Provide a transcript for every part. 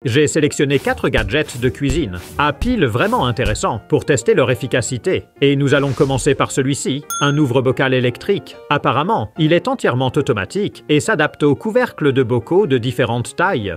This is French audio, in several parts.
J'ai sélectionné 4 gadgets de cuisine, à pile vraiment intéressants pour tester leur efficacité. Et nous allons commencer par celui-ci, un ouvre-bocal électrique. Apparemment, il est entièrement automatique et s'adapte aux couvercles de bocaux de différentes tailles.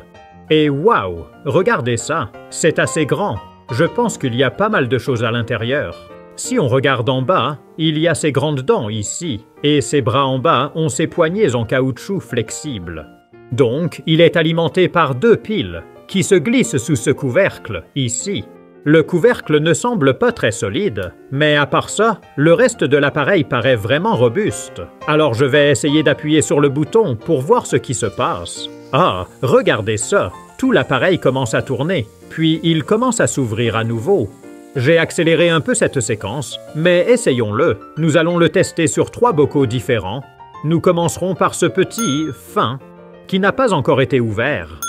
Et waouh, regardez ça, c'est assez grand. Je pense qu'il y a pas mal de choses à l'intérieur. Si on regarde en bas, il y a ces grandes dents ici, et ces bras en bas ont ces poignées en caoutchouc flexibles. Donc, il est alimenté par 2 piles, qui se glissent sous ce couvercle, ici. Le couvercle ne semble pas très solide, mais à part ça, le reste de l'appareil paraît vraiment robuste. Alors je vais essayer d'appuyer sur le bouton pour voir ce qui se passe. Ah, regardez ça! Tout l'appareil commence à tourner, puis il commence à s'ouvrir à nouveau. J'ai accéléré un peu cette séquence, mais essayons-le. Nous allons le tester sur 3 bocaux différents. Nous commencerons par ce petit, fin, qui n'a pas encore été ouvert.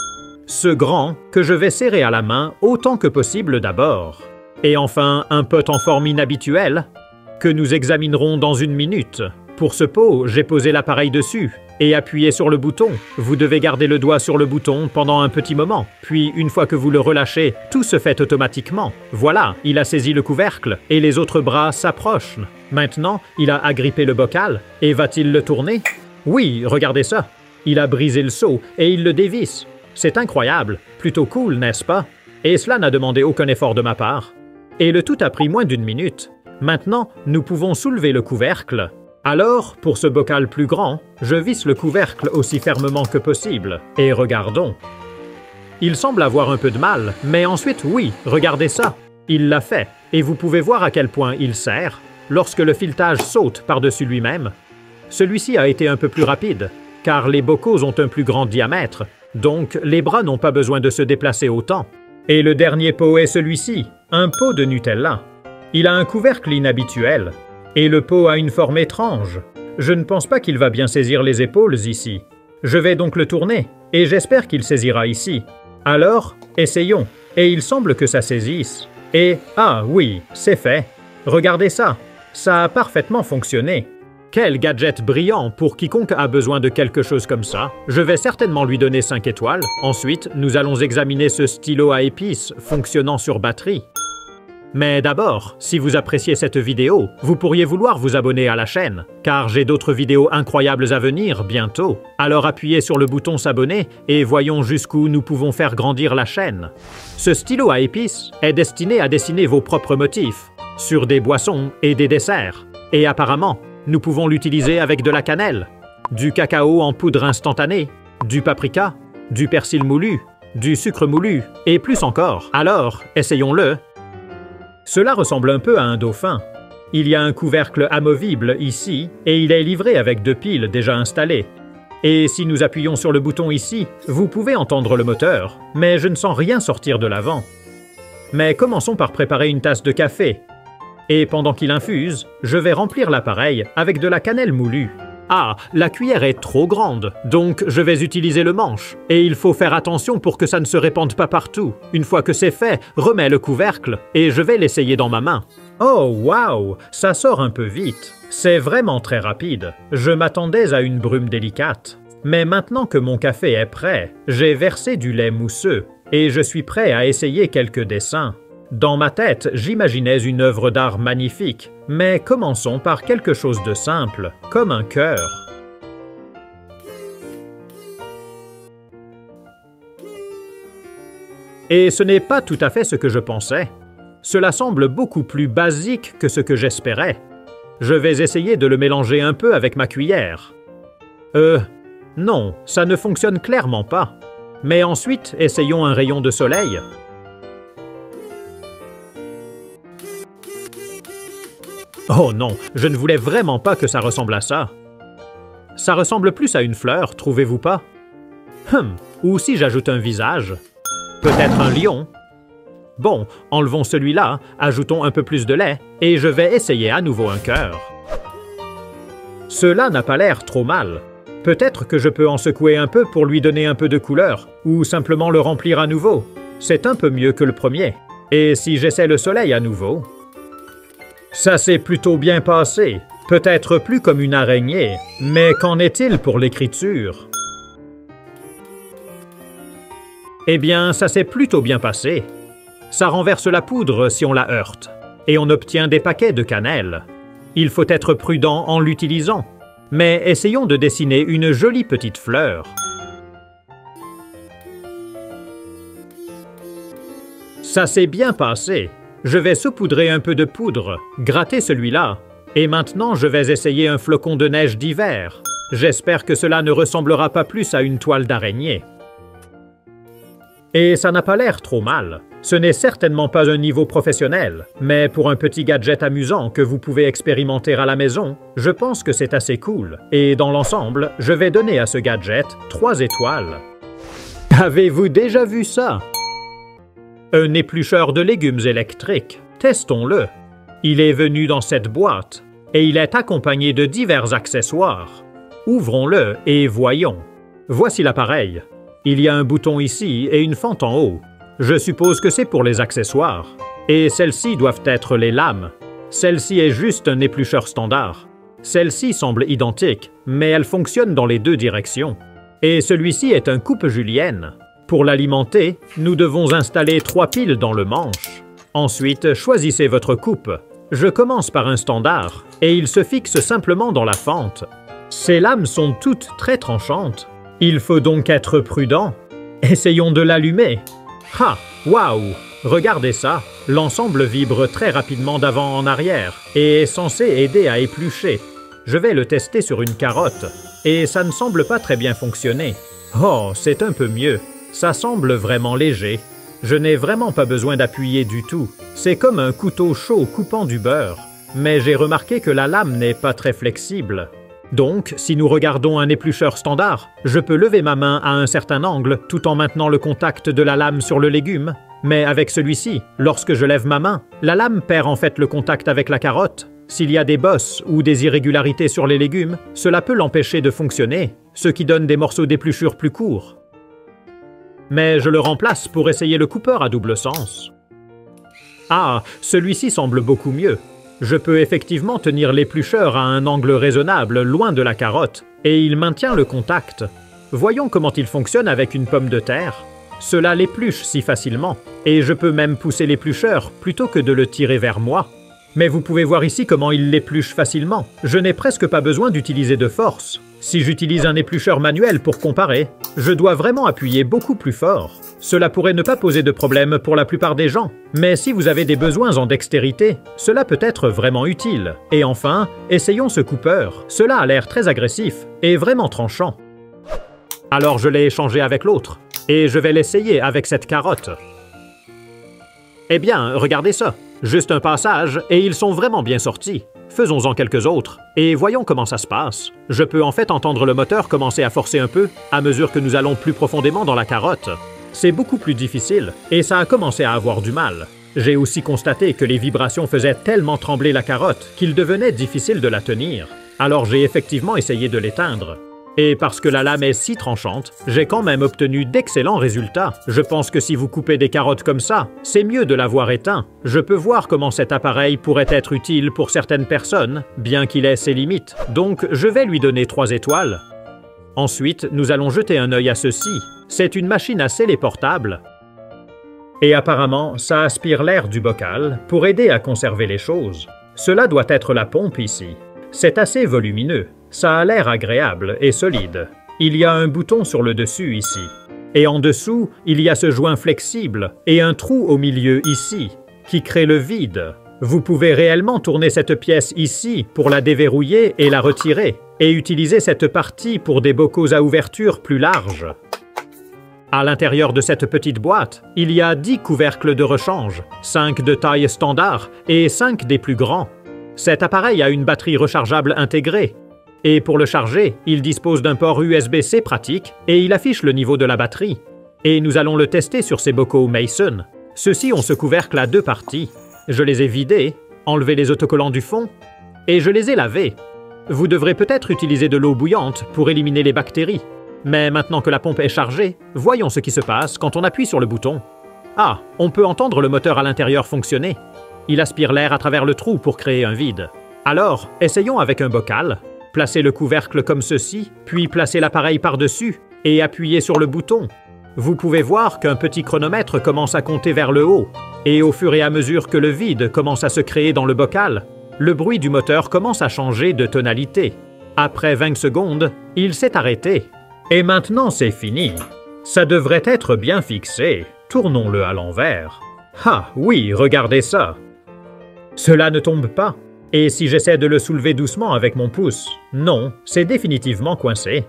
Ce grand, que je vais serrer à la main autant que possible d'abord. Et enfin, un pot en forme inhabituelle, que nous examinerons dans 1 minute. Pour ce pot, j'ai posé l'appareil dessus et appuyé sur le bouton. Vous devez garder le doigt sur le bouton pendant un petit moment. Puis, une fois que vous le relâchez, tout se fait automatiquement. Voilà, il a saisi le couvercle et les autres bras s'approchent. Maintenant, il a agrippé le bocal et va-t-il le tourner? Oui, regardez ça. Il a brisé le seau et il le dévisse. C'est incroyable, plutôt cool, n'est-ce pas? Et cela n'a demandé aucun effort de ma part. Et le tout a pris moins d'1 minute. Maintenant, nous pouvons soulever le couvercle. Alors, pour ce bocal plus grand, je visse le couvercle aussi fermement que possible. Et regardons. Il semble avoir un peu de mal, mais ensuite, oui, regardez ça. Il l'a fait, et vous pouvez voir à quel point il serre lorsque le filetage saute par-dessus lui-même. Celui-ci a été un peu plus rapide, car les bocaux ont un plus grand diamètre, donc les bras n'ont pas besoin de se déplacer autant. Et le dernier pot est celui-ci, un pot de Nutella. Il a un couvercle inhabituel. Et le pot a une forme étrange. Je ne pense pas qu'il va bien saisir les épaules ici. Je vais donc le tourner, et j'espère qu'il saisira ici. Alors, essayons. Et il semble que ça saisisse. Et, ah oui, c'est fait. Regardez ça. Ça a parfaitement fonctionné. Quel gadget brillant pour quiconque a besoin de quelque chose comme ça. Je vais certainement lui donner 5 étoiles. Ensuite, nous allons examiner ce stylo à épices fonctionnant sur batterie. Mais d'abord, si vous appréciez cette vidéo, vous pourriez vouloir vous abonner à la chaîne, car j'ai d'autres vidéos incroyables à venir bientôt. Alors appuyez sur le bouton s'abonner et voyons jusqu'où nous pouvons faire grandir la chaîne. Ce stylo à épices est destiné à dessiner vos propres motifs, sur des boissons et des desserts. Et apparemment, nous pouvons l'utiliser avec de la cannelle, du cacao en poudre instantanée, du paprika, du persil moulu, du sucre moulu et plus encore. Alors, essayons-le. Cela ressemble un peu à un dauphin. Il y a un couvercle amovible ici et il est livré avec 2 piles déjà installées. Et si nous appuyons sur le bouton ici, vous pouvez entendre le moteur, mais je ne sens rien sortir de l'avant. Mais commençons par préparer une tasse de café. Et pendant qu'il infuse, je vais remplir l'appareil avec de la cannelle moulue. Ah, la cuillère est trop grande, donc je vais utiliser le manche. Et il faut faire attention pour que ça ne se répande pas partout. Une fois que c'est fait, remets le couvercle et je vais l'essayer dans ma main. Oh, waouh, ça sort un peu vite. C'est vraiment très rapide. Je m'attendais à une brume délicate. Mais maintenant que mon café est prêt, j'ai versé du lait mousseux et je suis prêt à essayer quelques dessins. Dans ma tête, j'imaginais une œuvre d'art magnifique, mais commençons par quelque chose de simple, comme un cœur. Et ce n'est pas tout à fait ce que je pensais. Cela semble beaucoup plus basique que ce que j'espérais. Je vais essayer de le mélanger un peu avec ma cuillère. Non, ça ne fonctionne clairement pas. Mais ensuite, essayons un rayon de soleil. Oh non, je ne voulais vraiment pas que ça ressemble à ça. Ça ressemble plus à une fleur, trouvez-vous pas? Ou si j'ajoute un visage? Peut-être un lion? Bon, enlevons celui-là, ajoutons un peu plus de lait, et je vais essayer à nouveau un cœur. Cela n'a pas l'air trop mal. Peut-être que je peux en secouer un peu pour lui donner un peu de couleur, ou simplement le remplir à nouveau. C'est un peu mieux que le premier. Et si j'essaie le soleil à nouveau? Ça s'est plutôt bien passé, peut-être plus comme une araignée, mais qu'en est-il pour l'écriture? Eh bien, ça s'est plutôt bien passé. Ça renverse la poudre si on la heurte, et on obtient des paquets de cannelle. Il faut être prudent en l'utilisant, mais essayons de dessiner une jolie petite fleur. Ça s'est bien passé. Je vais saupoudrer un peu de poudre, gratter celui-là, et maintenant je vais essayer un flocon de neige d'hiver. J'espère que cela ne ressemblera pas plus à une toile d'araignée. Et ça n'a pas l'air trop mal. Ce n'est certainement pas un niveau professionnel, mais pour un petit gadget amusant que vous pouvez expérimenter à la maison, je pense que c'est assez cool. Et dans l'ensemble, je vais donner à ce gadget 3 étoiles. Avez-vous déjà vu ça? Un éplucheur de légumes électrique. Testons-le. Il est venu dans cette boîte, et il est accompagné de divers accessoires. Ouvrons-le et voyons. Voici l'appareil. Il y a un bouton ici et une fente en haut. Je suppose que c'est pour les accessoires. Et celles-ci doivent être les lames. Celle-ci est juste un éplucheur standard. Celle-ci semble identique, mais elle fonctionne dans les 2 directions. Et celui-ci est un coupe-julienne. Pour l'alimenter, nous devons installer 3 piles dans le manche. Ensuite, choisissez votre coupe. Je commence par un standard, et il se fixe simplement dans la fente. Ces lames sont toutes très tranchantes. Il faut donc être prudent. Essayons de l'allumer. Ah, waouh! Regardez ça, l'ensemble vibre très rapidement d'avant en arrière et est censé aider à éplucher. Je vais le tester sur une carotte, et ça ne semble pas très bien fonctionner. Oh, c'est un peu mieux. Ça semble vraiment léger. Je n'ai vraiment pas besoin d'appuyer du tout. C'est comme un couteau chaud coupant du beurre. Mais j'ai remarqué que la lame n'est pas très flexible. Donc, si nous regardons un éplucheur standard, je peux lever ma main à un certain angle tout en maintenant le contact de la lame sur le légume. Mais avec celui-ci, lorsque je lève ma main, la lame perd en fait le contact avec la carotte. S'il y a des bosses ou des irrégularités sur les légumes, cela peut l'empêcher de fonctionner, ce qui donne des morceaux d'épluchure plus courts. Mais je le remplace pour essayer le coupeur à double sens. Ah, celui-ci semble beaucoup mieux. Je peux effectivement tenir l'éplucheur à un angle raisonnable, loin de la carotte, et il maintient le contact. Voyons comment il fonctionne avec une pomme de terre. Cela l'épluche si facilement, et je peux même pousser l'éplucheur plutôt que de le tirer vers moi. Mais vous pouvez voir ici comment il l'épluche facilement. Je n'ai presque pas besoin d'utiliser de force. Si j'utilise un éplucheur manuel pour comparer, je dois vraiment appuyer beaucoup plus fort. Cela pourrait ne pas poser de problème pour la plupart des gens, mais si vous avez des besoins en dextérité, cela peut être vraiment utile. Et enfin, essayons ce coupeur. Cela a l'air très agressif et vraiment tranchant. Alors je l'ai échangé avec l'autre, et je vais l'essayer avec cette carotte. Eh bien, regardez ça. Juste un passage, et ils sont vraiment bien sortis. Faisons-en quelques autres, et voyons comment ça se passe. Je peux en fait entendre le moteur commencer à forcer un peu, à mesure que nous allons plus profondément dans la carotte. C'est beaucoup plus difficile, et ça a commencé à avoir du mal. J'ai aussi constaté que les vibrations faisaient tellement trembler la carotte qu'il devenait difficile de la tenir. Alors j'ai effectivement essayé de l'éteindre. Et parce que la lame est si tranchante, j'ai quand même obtenu d'excellents résultats. Je pense que si vous coupez des carottes comme ça, c'est mieux de l'avoir éteint. Je peux voir comment cet appareil pourrait être utile pour certaines personnes, bien qu'il ait ses limites. Donc je vais lui donner 3 étoiles. Ensuite, nous allons jeter un œil à ceci. C'est une machine à sceller portable. Et apparemment, ça aspire l'air du bocal pour aider à conserver les choses. Cela doit être la pompe ici. C'est assez volumineux. Ça a l'air agréable et solide. Il y a un bouton sur le dessus ici. Et en dessous, il y a ce joint flexible et un trou au milieu ici, qui crée le vide. Vous pouvez réellement tourner cette pièce ici pour la déverrouiller et la retirer, et utiliser cette partie pour des bocaux à ouverture plus larges. À l'intérieur de cette petite boîte, il y a 10 couvercles de rechange, 5 de taille standard et 5 des plus grands. Cet appareil a une batterie rechargeable intégrée. Et pour le charger, il dispose d'un port USB-C pratique et il affiche le niveau de la batterie. Et nous allons le tester sur ces bocaux Mason. Ceux-ci ont ce couvercle à 2 parties. Je les ai vidés, enlevé les autocollants du fond, et je les ai lavés. Vous devrez peut-être utiliser de l'eau bouillante pour éliminer les bactéries. Mais maintenant que la pompe est chargée, voyons ce qui se passe quand on appuie sur le bouton. Ah, on peut entendre le moteur à l'intérieur fonctionner. Il aspire l'air à travers le trou pour créer un vide. Alors, essayons avec un bocal. Placez le couvercle comme ceci, puis placez l'appareil par-dessus et appuyez sur le bouton. vous pouvez voir qu'un petit chronomètre commence à compter vers le haut. Et au fur et à mesure que le vide commence à se créer dans le bocal, le bruit du moteur commence à changer de tonalité. Après 20 secondes, il s'est arrêté. Et maintenant c'est fini. Ça devrait être bien fixé. Tournons-le à l'envers. Ah oui, regardez ça. Cela ne tombe pas. Et si j'essaie de le soulever doucement avec mon pouce, non, c'est définitivement coincé.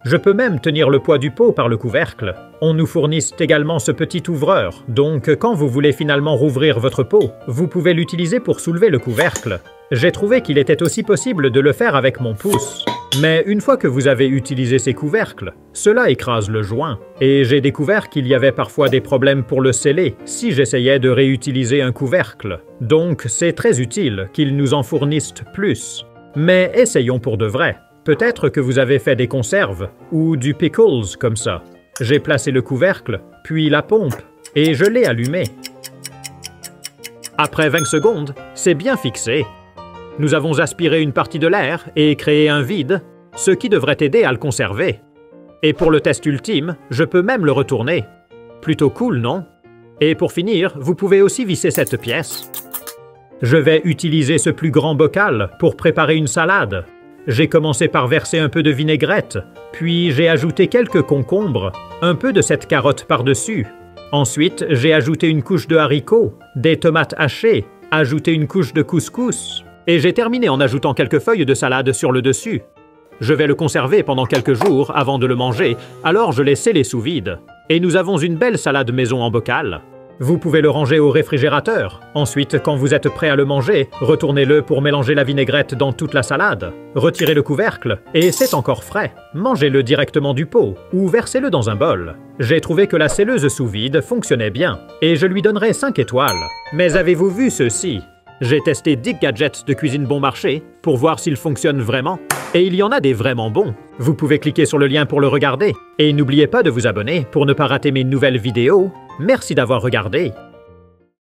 Je peux même tenir le poids du pot par le couvercle. On nous fournit également ce petit ouvreur, donc quand vous voulez finalement rouvrir votre pot, vous pouvez l'utiliser pour soulever le couvercle. J'ai trouvé qu'il était aussi possible de le faire avec mon pouce. Mais une fois que vous avez utilisé ces couvercles, cela écrase le joint. Et j'ai découvert qu'il y avait parfois des problèmes pour le sceller si j'essayais de réutiliser un couvercle. Donc c'est très utile qu'ils nous en fournissent plus. Mais essayons pour de vrai. Peut-être que vous avez fait des conserves ou du pickles comme ça. J'ai placé le couvercle, puis la pompe, et je l'ai allumé. Après 20 secondes, c'est bien fixé. Nous avons aspiré une partie de l'air et créé un vide, ce qui devrait aider à le conserver. Et pour le test ultime, je peux même le retourner. Plutôt cool, non? Et pour finir, vous pouvez aussi visser cette pièce. Je vais utiliser ce plus grand bocal pour préparer une salade. J'ai commencé par verser un peu de vinaigrette, puis j'ai ajouté quelques concombres, un peu de cette carotte par-dessus. Ensuite, j'ai ajouté une couche de haricots, des tomates hachées, ajouté une couche de couscous, et j'ai terminé en ajoutant quelques feuilles de salade sur le dessus. Je vais le conserver pendant quelques jours avant de le manger, alors je l'ai scellé sous vide. Et nous avons une belle salade maison en bocal. Vous pouvez le ranger au réfrigérateur. Ensuite, quand vous êtes prêt à le manger, retournez-le pour mélanger la vinaigrette dans toute la salade. Retirez le couvercle, et c'est encore frais. Mangez-le directement du pot, ou versez-le dans un bol. J'ai trouvé que la celleuse sous vide fonctionnait bien, et je lui donnerai 5 étoiles. Mais avez-vous vu ceci? J'ai testé 10 gadgets de cuisine bon marché pour voir s'ils fonctionnent vraiment. Et il y en a des vraiment bons. Vous pouvez cliquer sur le lien pour le regarder. Et n'oubliez pas de vous abonner pour ne pas rater mes nouvelles vidéos. Merci d'avoir regardé.